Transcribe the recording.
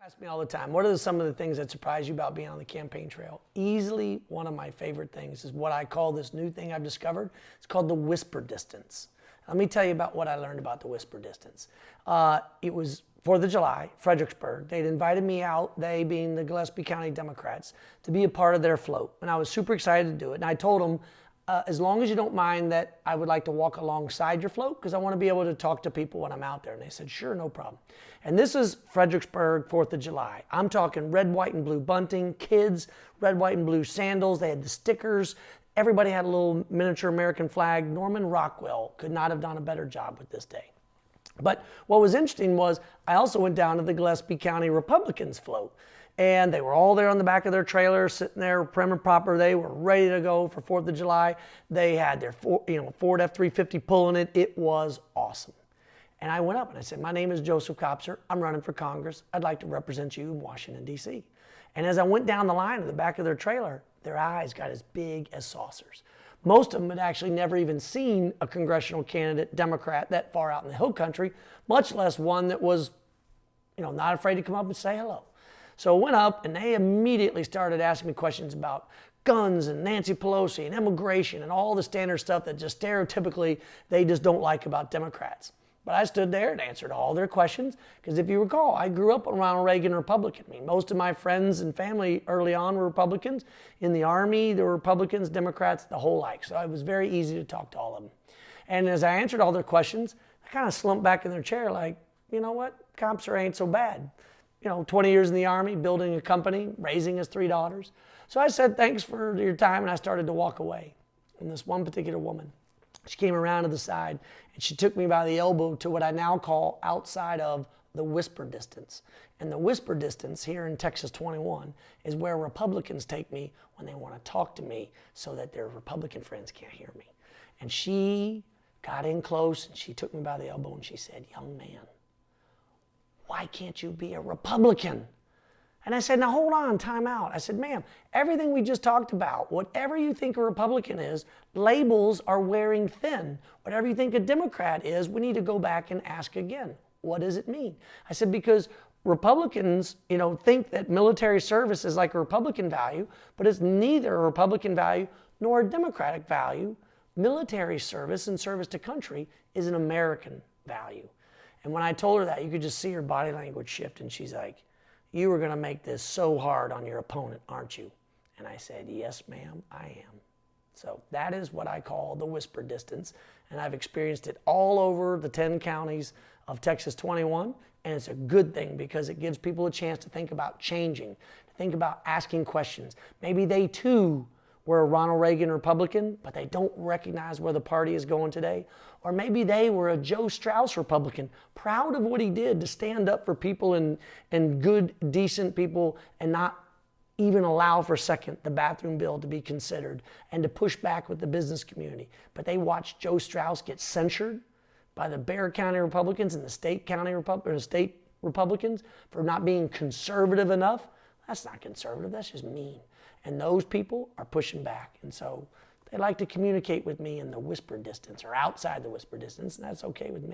Ask me all the time, what are some of the things that surprise you about being on the campaign trail? Easily one of my favorite things is what I call this new thing I've discovered. It's called the whisper distance. Let me tell you about what I learned about the whisper distance. It was 4th of July, Fredericksburg. They'd invited me out, they being the Gillespie County Democrats, to be a part of their float. And I was super excited to do it. And I told them, as long as you don't mind that I would like to walk alongside your float because I want to be able to talk to people when I'm out there. And they said, sure, no problem. And this is Fredericksburg, 4th of July. I'm talking red, white, and blue bunting, kids, red, white, and blue sandals. They had the stickers. Everybody had a little miniature American flag. Norman Rockwell could not have done a better job with this day. But what was interesting was I also went down to the Gillespie County Republicans float. And they were all there on the back of their trailer, sitting there prim and proper. They were ready to go for 4th of July. They had their Ford F-350 pulling it. It was awesome. And I went up and I said, my name is Joseph Kopser. I'm running for Congress. I'd like to represent you in Washington, D.C. And as I went down the line to the back of their trailer, their eyes got as big as saucers. Most of them had actually never even seen a congressional candidate, Democrat, that far out in the hill country, much less one that was, not afraid to come up and say hello. So I went up and they immediately started asking me questions about guns and Nancy Pelosi and immigration and all the standard stuff that just stereotypically they just don't like about Democrats. But I stood there and answered all their questions because if you recall, I grew up a Ronald Reagan Republican. I mean, most of my friends and family early on were Republicans. In the Army, there were Republicans, Democrats, the whole like. So it was very easy to talk to all of them. And as I answered all their questions, I kind of slumped back in their chair like, you know what, Kopser ain't so bad. 20 years in the Army, building a company, raising his three daughters. So I said, thanks for your time, and I started to walk away. And this one particular woman, she came around to the side, and she took me by the elbow to what I now call outside of the whisper distance. And the whisper distance here in Texas 21 is where Republicans take me when they want to talk to me so that their Republican friends can't hear me. And she got in close, and she took me by the elbow, and she said, young man, why can't you be a Republican? And I said, now hold on, time out. I said, ma'am, everything we just talked about, whatever you think a Republican is, labels are wearing thin. Whatever you think a Democrat is, we need to go back and ask again. What does it mean? I said, because Republicans, think that military service is like a Republican value, but it's neither a Republican value nor a Democratic value. Military service and service to country is an American value. And when I told her that, you could just see her body language shift, and she's like, you are going to make this so hard on your opponent, aren't you? And I said, yes, ma'am, I am. So that is what I call the whisper distance, and I've experienced it all over the 10 counties of Texas 21, and it's a good thing because it gives people a chance to think about changing, to think about asking questions. Maybe they too were a Ronald Reagan Republican, but they don't recognize where the party is going today. Or maybe they were a Joe Strauss Republican, proud of what he did to stand up for people and good, decent people and not even allow for a second the bathroom bill to be considered and to push back with the business community. But they watched Joe Strauss get censured by the Bexar County Republicans and the state Republicans for not being conservative enough. That's not conservative, that's just mean. And those people are pushing back. And so they like to communicate with me in the whisper distance or outside the whisper distance, and that's okay with me.